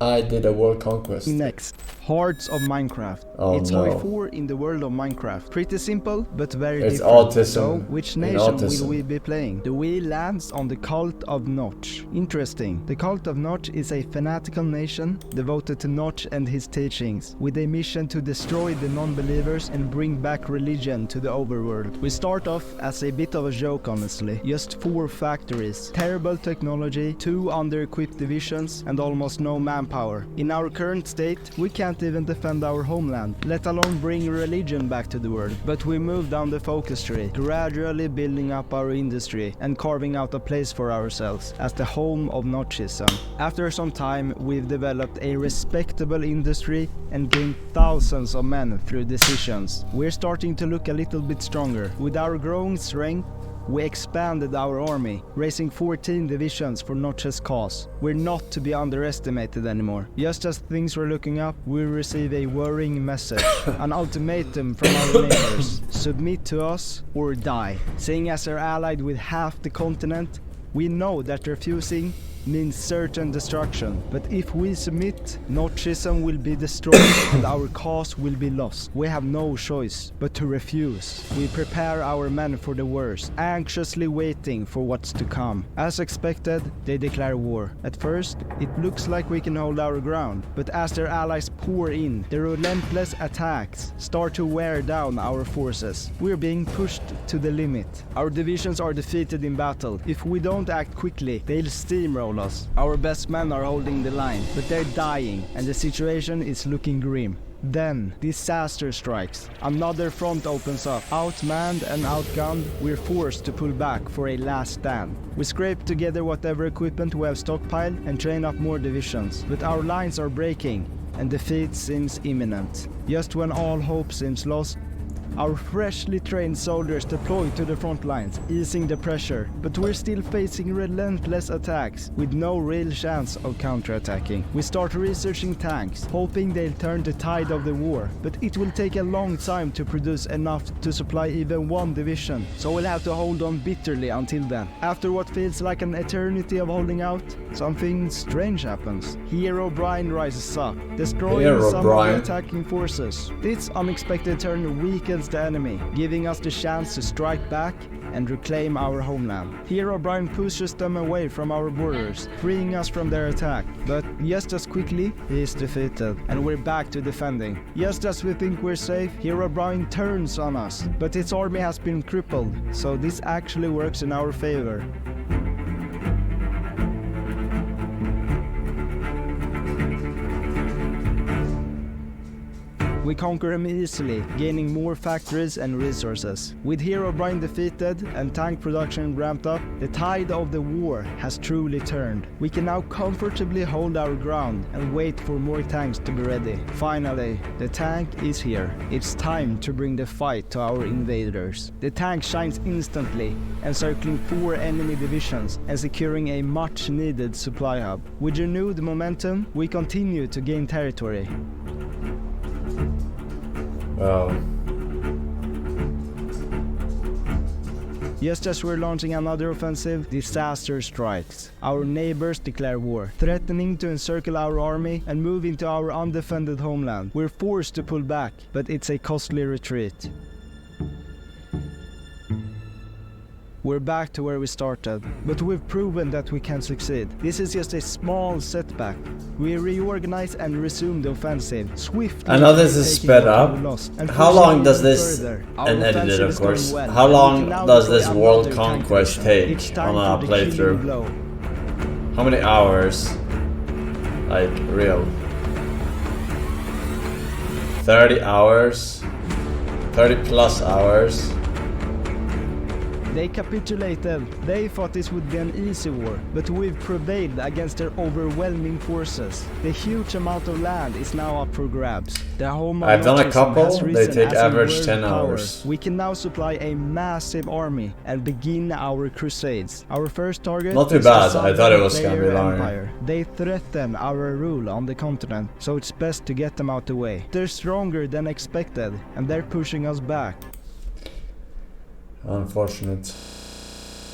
I did a world conquest. Next, Hearts of Minecraft. Oh, it's no. HOI4 in the world of Minecraft. Pretty simple, but very It's different. autism So, which in nation autism. will we be playing? The wheel lands on the Cult of Notch. Interesting. The Cult of Notch is a fanatical nation devoted to Notch and his teachings, with a mission to destroy the non-believers and bring back religion to the overworld. We start off as a bit of a joke, honestly. Just 4 factories, terrible technology, 2 under-equipped divisions, and almost no manpower. In our current state, we can't even defend our homeland, let alone bring religion back to the world. But we move down the focus tree, gradually building up our industry and carving out a place for ourselves as the home of Notchism. After some time, we've developed a respectable industry and gained thousands of men through decisions. We're starting to look a little bit stronger. With our growing strength, we expanded our army, raising 14 divisions for Notch's cause. We're not to be underestimated anymore. Just as things were looking up, we receive a worrying message, an ultimatum from our neighbors. Submit to us or die. Seeing as they're allied with half the continent, we know that refusing means certain destruction, but if we submit, Notchism will be destroyed and our cause will be lost. We have no choice but to refuse. We prepare our men for the worst, anxiously waiting for what's to come. As expected, they declare war. At first, it looks like we can hold our ground, but as their allies pour in, the relentless attacks start to wear down our forces. We're being pushed to the limit. Our divisions are defeated in battle. If we don't act quickly, they'll steamroll us. Our best men are holding the line, but they're dying, and the situation is looking grim. Then, disaster strikes. Another front opens up. Outmanned and outgunned, we're forced to pull back for a last stand. We scrape together whatever equipment we have stockpiled and train up more divisions, but our lines are breaking, and defeat seems imminent. Just when all hope seems lost, our freshly trained soldiers deploy to the front lines, easing the pressure, but we're still facing relentless attacks with no real chance of counterattacking. We start researching tanks, hoping they'll turn the tide of the war, but it will take a long time to produce enough to supply even 1 division, so we'll have to hold on bitterly until then. After what feels like an eternity of holding out, something strange happens. Hero Brian rises up, destroying some of the attacking forces. This unexpected turn weakens the enemy, giving us the chance to strike back and reclaim our homeland. Hero Brian pushes them away from our borders, freeing us from their attack. But just as quickly, he is defeated, and we're back to defending. Just as we think we're safe, Hero Brian turns on us, but its army has been crippled, so this actually works in our favor. We conquer him easily, gaining more factories and resources. With Hero Brian defeated and tank production ramped up, the tide of the war has truly turned. We can now comfortably hold our ground and wait for more tanks to be ready. Finally, the tank is here. It's time to bring the fight to our invaders. The tank shines instantly, encircling 4 enemy divisions and securing a much-needed supply hub. With renewed momentum, we continue to gain territory. Wow. Just as we're launching another offensive, disaster strikes. Our neighbors declare war, threatening to encircle our army and move into our undefended homeland. We're forced to pull back, but it's a costly retreat. We're back to where we started, but we've proven that we can succeed. This is just a small setback. We reorganize and resume the offensive, swiftly. I know this is sped up. How long does this, and edited of course, how long does this world conquest take on a playthrough? How many hours? Like, real? 30 hours? 30 plus hours? They capitulated. They thought this would be an easy war, but we've prevailed against their overwhelming forces. The huge amount of land is now up for grabs. The home I've done a couple, they take average 10 hours. We can now supply a massive army and begin our crusades. Our first target not too bad, I thought it was gonna be longer. They threaten our rule on the continent, so it's best to get them out the way. They're stronger than expected, and they're pushing us back. Unfortunate.